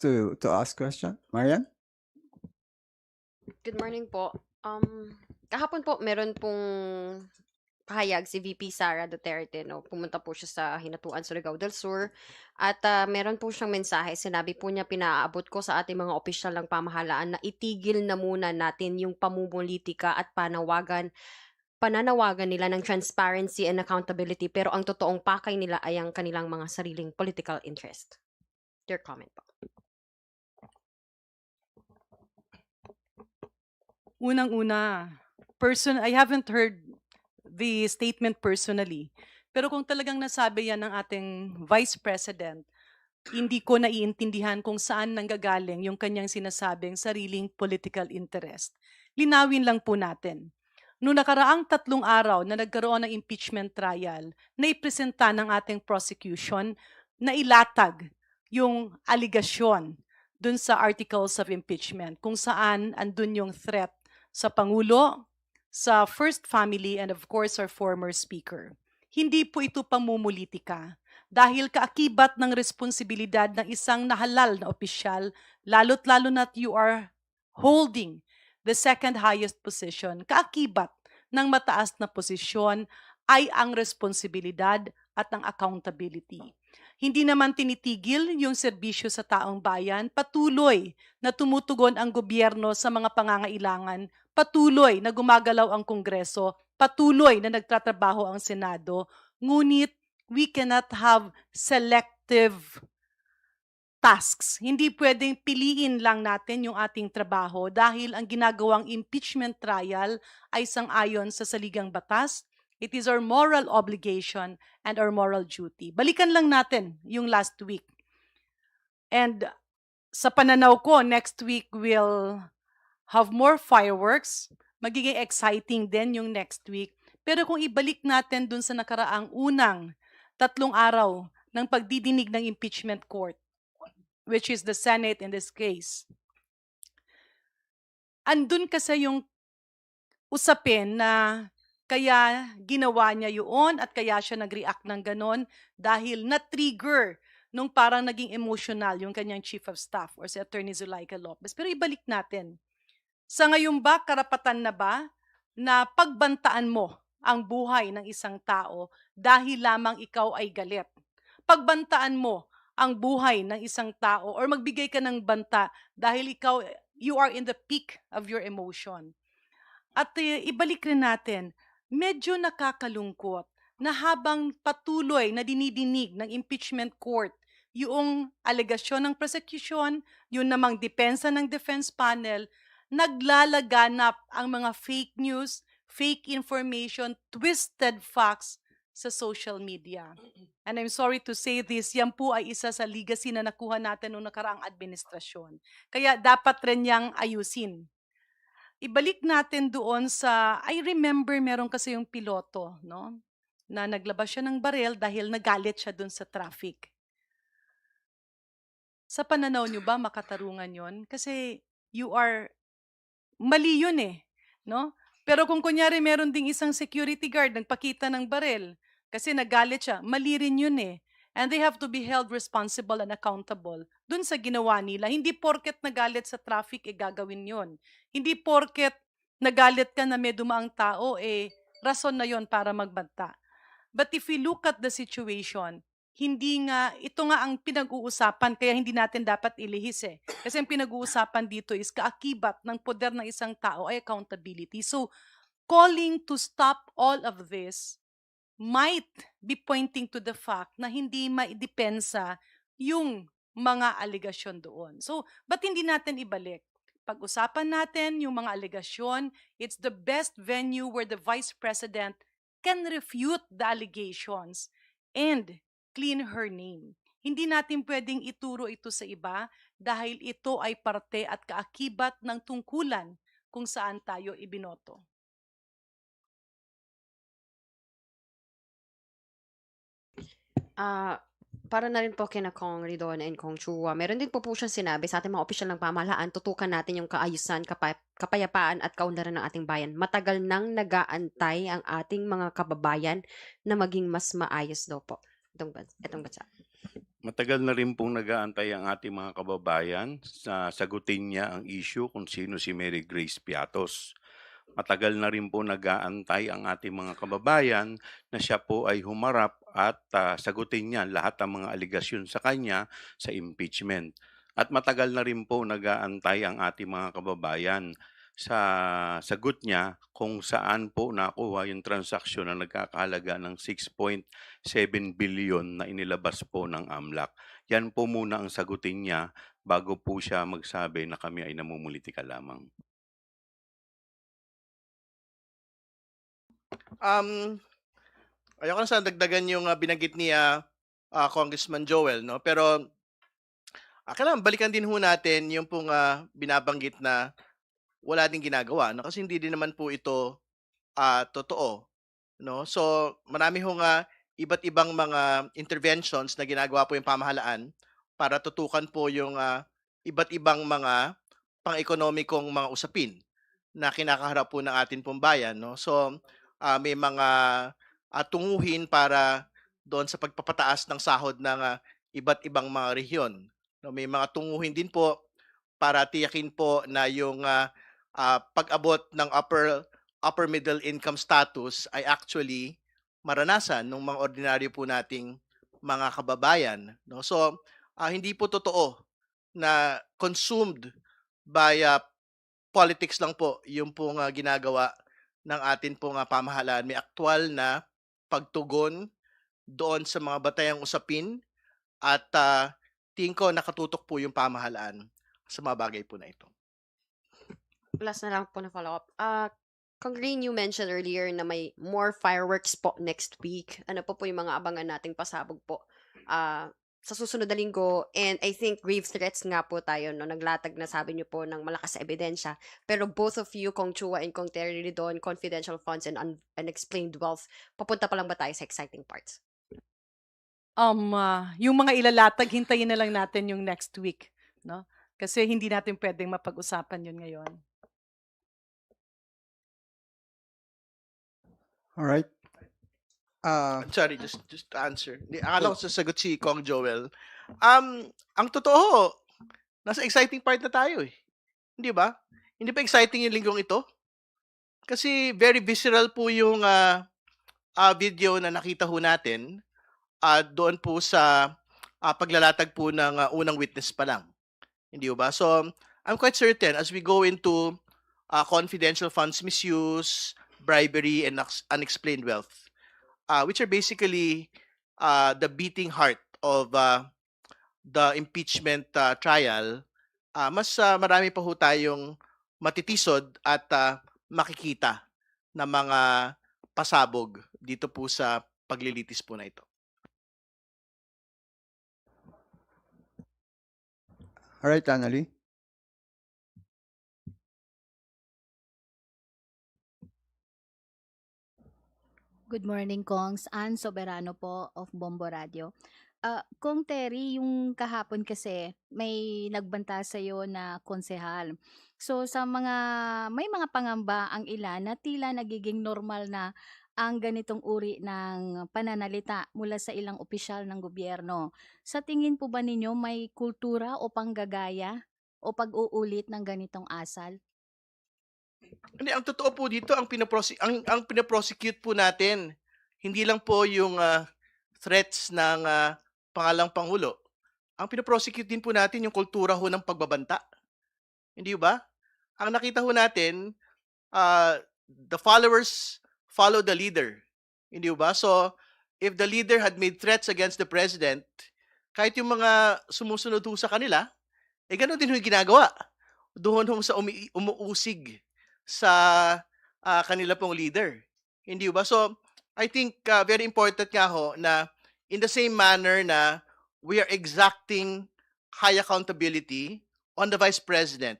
to ask question. Marian? Good morning po. Kahapon po meron pong pahayag si VP Sara Duterte 'no, pumunta po siya sa Hinatuan, Surigao del Sur at, meron po siyang mensahe. Sinabi po niya, "Pinaaabot ko sa ating mga opisyal ng pamahalaan na itigil na muna natin yung pamumulitika at pananawagan nila ng transparency and accountability, pero ang totoong pakay nila ay ang kanilang mga sariling political interest." Your comment po. Unang-una, I haven't heard the statement personally. Pero kung talagang nasabi yan ng ating Vice President, hindi ko naiintindihan kung saan nanggagaling yung kanyang sinasabing sariling political interest. Linawin lang po natin. Noong nakaraang 3 araw na nagkaroon ng impeachment trial, naipresenta ng ating prosecution na ilatag yung aligasyon dun sa articles of impeachment kung saan andun yung threat sa Pangulo, sa First Family, and of course our former Speaker. Hindi po ito pamumulitika dahil kaakibat ng responsibilidad ng isang nahalal na opisyal, lalo't-lalo na't you are holding the second highest position, kaakibat ng mataas na posisyon ay ang responsibilidad at ang accountability. Hindi naman tinitigil yung serbisyo sa taong bayan, patuloy na tumutugon ang gobyerno sa mga pangangailangan, patuloy na gumagalaw ang Kongreso, patuloy na nagtatrabaho ang Senado, ngunit we cannot have selective tasks. Hindi pwedeng piliin lang natin yung ating trabaho dahil ang ginagawang impeachment trial ay sang-ayon sa saligang batas. It is our moral obligation and our moral duty. Balikan lang natin yung last week. And sa pananaw ko, next week we'll have more fireworks. Magiging exciting din yung next week. Pero kung ibalik natin dun sa nakaraang unang 3 araw ng pagdidinig ng impeachment court, which is the Senate in this case, andun kasi yung usapin na kaya ginawa niya yun at kaya siya nag-react ng ganon dahil na-trigger nung parang naging emotional yung kanyang chief of staff or si Attorney Zulaika Lopez. Pero ibalik natin. Sa ngayon ba, karapatan na ba na pagbantaan mo ang buhay ng isang tao dahil lamang ikaw ay galit? Pagbantaan mo ang buhay ng isang tao or magbigay ka ng banta dahil you are in the peak of your emotion. At ibalik rin natin, medyo nakakalungkot na habang patuloy na dinidinig ng impeachment court yung alegasyon ng prosecution, yun namang depensa ng defense panel, naglalaganap ang mga fake news, fake information, twisted facts sa social media. And I'm sorry to say this, yan po ay isa sa legacy na nakuha natin noong nakaraang administrasyon. Kaya dapat rin niyang ayusin. Ibalik natin doon sa, I remember meron kasi yung piloto, no? Na naglabas siya ng baril dahil nagalit siya doon sa traffic. Sa pananaw niyo ba makatarungan yon? Kasi mali yun eh, no? Pero kung kunyari meron ding isang security guard nagpakita ng baril kasi nagalit siya, mali rin yun eh. And they have to be held responsible and accountable dun sa ginawa nila. Hindi porket nagalit sa traffic, gagawin yun. Hindi porket nagalit ka na may dumaang tao, rason na yon para magbanta. But if we look at the situation, ito nga ang pinag-uusapan, kaya hindi natin dapat ilihis eh. Kasi ang pinag-uusapan dito is kaakibat ng poder ng isang tao ay accountability. So, calling to stop all of this might be pointing to the fact na hindi maidepensa yung mga aligasyon doon. So, ba't hindi natin ibalik? Pag-usapan natin yung mga aligasyon, it's the best venue where the Vice President can refute the allegations and clean her name. Hindi natin pwedeng ituro ito sa iba dahil ito ay parte at kaakibat ng tungkulan kung saan tayo ibinoto. Para na rin po kina Kong Ridon and Kong Chua, meron din po siyang sinabi sa ating mga opisyal ng pamahalaan, tutukan natin yung kaayusan, kapayapaan at kaunlaran ng ating bayan. Matagal nang nag-aantay ang ating mga kababayan na maging mas maayos daw po itong bansa. Matagal na rin pong nag-aantay ang ating mga kababayan sa sagutin niya ang issue kung sino si Mary Grace Piatos. Matagal na rin po nag-aantay ang ating mga kababayan na siya po ay humarap at sagutin niya lahat ng mga aligasyon sa kanya sa impeachment. At matagal na rin po nag-aantay ang ating mga kababayan sa sagot niya kung saan po nakuha yung transaksyon na nagkakahalaga ng 6.7 billion na inilabas po ng AMLAC. Yan po muna ang sagutin niya bago po siya magsabi na kami ay namumulitika lamang. Ayoko na sana dagdagan yung binanggit ni Congressman Joel, no? Pero kailangan balikan din ho natin yung pong binabanggit na wala ding ginagawa, no? Kasi hindi din naman po ito totoo, no? So, marami hong iba't ibang mga interventions na ginagawa po yung pamahalaan para tutukan po yung iba't ibang mga pang-ekonomikong mga usapin na kinakaharap po ng ating pong bayan, no? So, may mga tunguhin para doon sa pagpapataas ng sahod ng iba't ibang mga rehiyon. No, may mga tunguhin din po para tiyakin po na yung pag-abot ng upper middle income status ay actually maranasan ng mga ordinaryo po nating mga kababayan, no? So, hindi po totoo na consumed by politics lang po yung pong ginagawa ng atin pong pamahalaan. May aktual na pagtugon doon sa mga batayang usapin at tingin ko nakatutok po yung pamahalaan sa mga bagay po na ito. Last na lang po na follow-up. Kung Green, you mentioned earlier na may more fireworks po next week. Ano po yung mga abangan nating pasabog po sa susunod na linggo? And I think grave threats nga po tayo, no? Naglatag na sabi niyo po ng malakas na ebidensya. Pero both of you, Kong Chua and Kong Terry Ridon, confidential funds and unexplained wealth, papunta pa lang ba tayo sa exciting parts? Yung mga ilalatag, hintayin na lang natin yung next week, no? Kasi hindi natin pwedeng mapag-usapan yun ngayon. All right. Sorry, just to answer. Akala ko sasagot si Kong Joel. Ang totoo, nasa exciting part na tayo eh. Hindi ba? Hindi ba exciting yung linggong ito? Kasi very visceral po yung video na nakita ho natin doon po sa paglalatag po ng unang witness pa lang. Hindi ba? So, I'm quite certain as we go into confidential funds misuse, bribery, and unexplained wealth, which are basically the beating heart of the impeachment trial, mas marami pa ho tayong matitisod at makikita na mga pasabog dito po sa paglilitis po na ito. All right, Annalie. Good morning, Kongs. Ann Soberano po of Bombo Radio. Kong Terry, yung kahapon kasi may nagbanta sa'yo na konsehal. So may mga pangamba ang ilan na tila nagiging normal na ang ganitong uri ng pananalita mula sa ilang opisyal ng gobyerno. Sa tingin po ba ninyo may kultura o panggagaya o pag-uulit ng ganitong asal? Hindi, ang totoo po dito, ang pinaprosecute po natin, hindi lang po yung threats ng pangalang Pangulo. Ang pinaprosecute din po natin yung kultura ho ng pagbabanta. Hindi ba? Ang nakita ho natin, the followers follow the leader. Hindi ba? So, if the leader had made threats against the president, kahit yung mga sumusunod ho sa kanila, gano'n din ho yung ginagawa. Doon ho sa umuusig sa kanila pong leader. Hindi ba? So, I think very important nga ho na in the same manner na we are exacting high accountability on the Vice President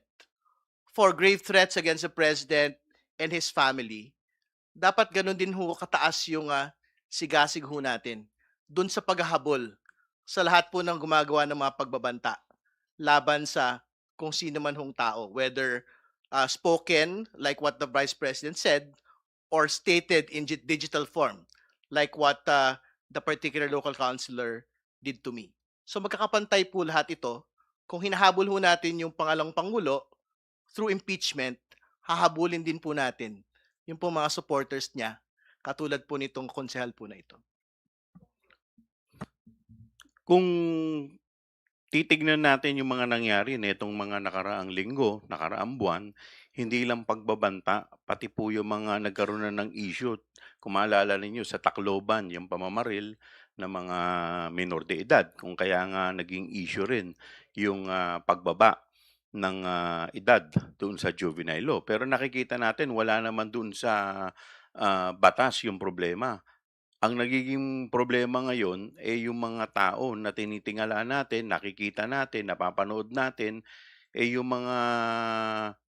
for grave threats against the President and his family, dapat ganun din ho kataas yung sigasig ho natin dun sa paghahabol sa lahat po ng gumagawa ng mga pagbabanta laban sa kung sino man hong tao, whether spoken like what the Vice President said or stated in digital form like what the particular local councilor did to me. So magkakapantay po lahat ito. Kung hinahabol ho natin yung pangalawang pangulo through impeachment, hahabulin din po natin yung po mga supporters niya, katulad po nitong konsehal po na ito. Kung titignan natin yung mga nangyari nitong mga nakaraang linggo, nakaraang buwan, hindi lang pagbabanta, pati po yung mga nagkaroon na ng issue. Kung maalala ninyo sa Tacloban, yung pamamaril ng mga minor de edad, kung kaya nga naging issue rin yung pagbaba ng edad doon sa juvenile law. Pero nakikita natin wala naman doon sa batas yung problema. Ang nagiging problema ngayon ay yung mga tao na tinitingala natin, nakikita natin, napapanood natin, yung mga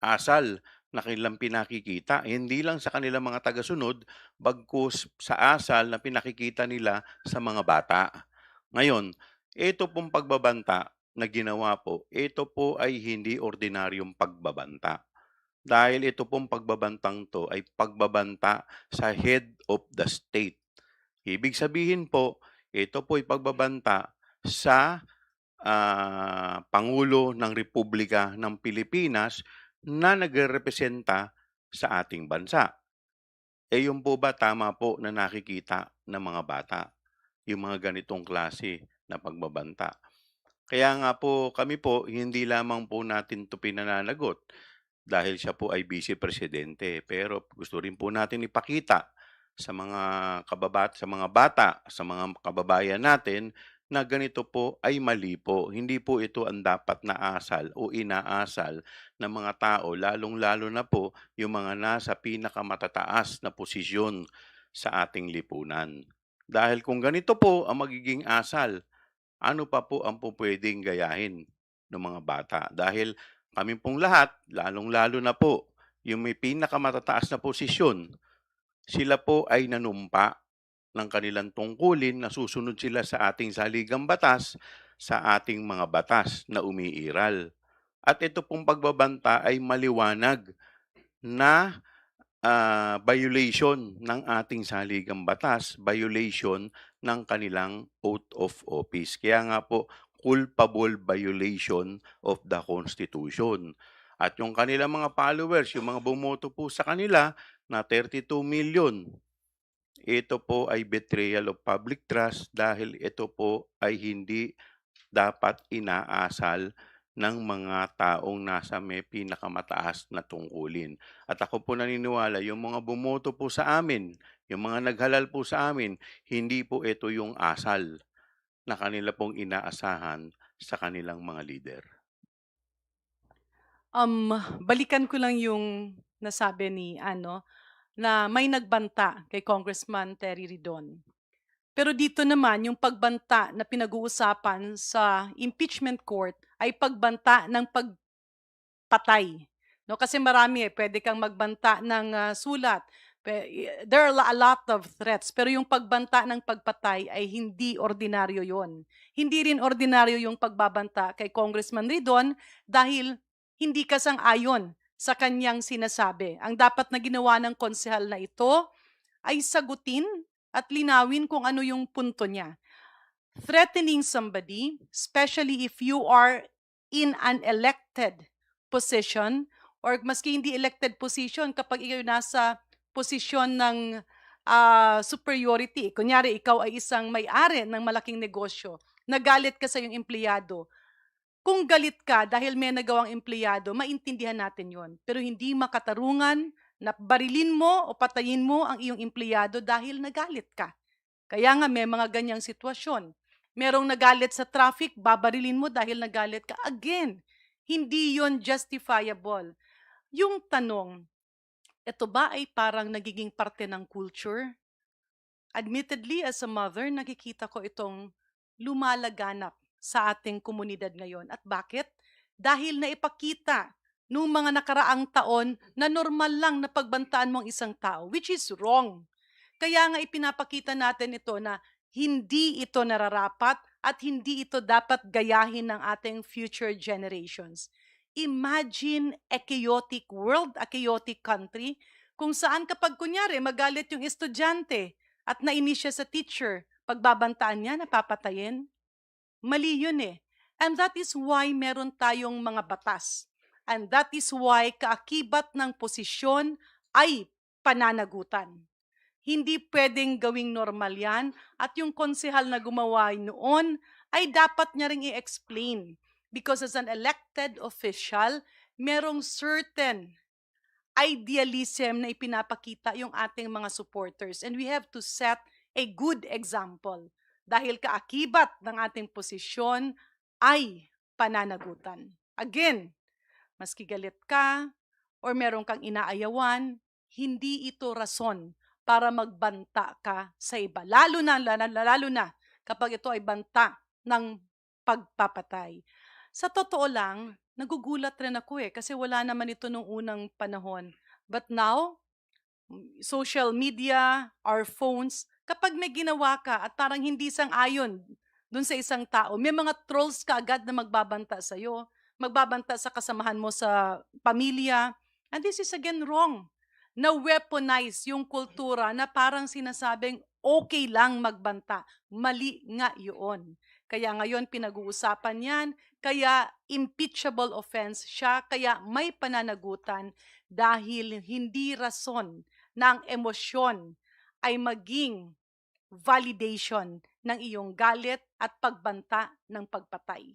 asal na kanilang pinakikita. Hindi lang sa kanilang mga tagasunod, bagkus sa asal na pinakikita nila sa mga bata. Ngayon, ito pong pagbabanta na ginawa po, ito po ay hindi ordinaryong pagbabanta. Dahil ito pong pagbabantang to ay pagbabanta sa head of the state. Ibig sabihin po, ito po'y pagbabanta sa Pangulo ng Republika ng Pilipinas na nagrerepresenta sa ating bansa. Yun po ba tama po na nakikita ng mga bata, yung mga ganitong klase na pagbabanta? Kaya nga po kami po, hindi lamang po natin ito pinananagot dahil siya po ay vice presidente. Pero gusto rin po natin ipakita sa mga sa mga bata, sa mga kababayan natin na ganito po ay mali po. Hindi po ito ang dapat na asal o inaasal ng mga tao, lalong-lalo na po yung mga nasa pinakamatataas na posisyon sa ating lipunan. Dahil kung ganito po ang magiging asal, ano pa po ang pupwedeng gayahin ng mga bata? Dahil kami pong lahat, lalong-lalo na po yung may pinakamatataas na posisyon, sila po ay nanumpa ng kanilang tungkulin na susunod sila sa ating saligang batas, sa ating mga batas na umiiral. At ito pong pagbabanta ay maliwanag na violation ng ating saligang batas, violation ng kanilang oath of office. Kaya nga po, culpable violation of the Constitution. At yung kanilang mga followers, yung mga bumoto po sa kanila na 32 million, ito po ay betrayal of public trust dahil ito po ay hindi dapat inaasal ng mga taong nasa may pinakamataas na tungkulin. At ako po naniniwala, yung mga bumoto po sa amin, yung mga naghalal po sa amin, hindi po ito yung asal na kanila pong inaasahan sa kanilang mga leader. Balikan ko lang yung nasabi ni na may nagbanta kay Congressman Terry Ridon. Pero dito naman, yung pagbanta na pinag-uusapan sa impeachment court ay pagbanta ng pagpatay. No? Kasi marami pwede kang magbanta ng sulat. There are a lot of threats. Pero yung pagbanta ng pagpatay ay hindi ordinaryo yon. Hindi rin ordinaryo yung pagbabanta kay Congressman Ridon dahil hindi kasang-ayon sa kanyang sinasabi. Ang dapat na ginawa ng konsehal na ito ay sagutin at linawin kung ano yung punto niya. Threatening somebody, especially if you are in an elected position or maski hindi elected position, kapag ikaw nasa posisyon ng superiority, kunyari ikaw ay isang may-ari ng malaking negosyo, nagalit ka sa iyong empleyado, kung galit ka dahil may nagawang empleyado, maintindihan natin yon. Pero hindi makatarungan na barilin mo o patayin mo ang iyong empleyado dahil nagalit ka. Kaya nga may mga ganyang sitwasyon. Merong nagalit sa traffic, babarilin mo dahil nagalit ka. Again, hindi yon justifiable. Yung tanong, ito ba ay parang nagiging parte ng culture? Admittedly, as a mother, nakikita ko itong lumalaganap sa ating komunidad ngayon. At bakit? Dahil naipakita noong mga nakaraang taon na normal lang na pagbantaan mo ang isang tao, which is wrong. Kaya nga ipinapakita natin ito na hindi ito nararapat at hindi ito dapat gayahin ng ating future generations. Imagine a chaotic world, a chaotic country, kung saan kapag kunyari magalit yung estudyante at nainis siya sa teacher, pagbabantaan niya, napapatayin. Mali yun eh. And that is why meron tayong mga batas. And that is why kaakibat ng posisyon ay pananagutan. Hindi pwedeng gawing normal yan at yung konsehal na gumawa noon ay dapat niya ring i-explain. Because as an elected official, merong certain idealism na ipinapakita yung ating mga supporters. And we have to set a good example. Dahil kaakibat ng ating posisyon ay pananagutan. Again, maski galit ka or meron kang inaayawan, hindi ito rason para magbanta ka sa iba. Lalo na kapag ito ay banta ng pagpapatay. Sa totoo lang, nagugulat rin ako kasi wala naman ito nung unang panahon. But now, social media, our phones, kapag may ginawa ka at parang hindi sang-ayon dun sa isang tao, may mga trolls ka agad na magbabanta sa'yo, magbabanta sa kasamahan mo sa pamilya. And this is again wrong. Na-weaponize yung kultura na parang sinasabing okay lang magbanta. Mali nga yun. Kaya ngayon pinag-uusapan yan, kaya impeachable offense siya, kaya may pananagutan dahil hindi rason na ang emosyon ay maging validation ng iyong galit at pagbanta ng pagpatay.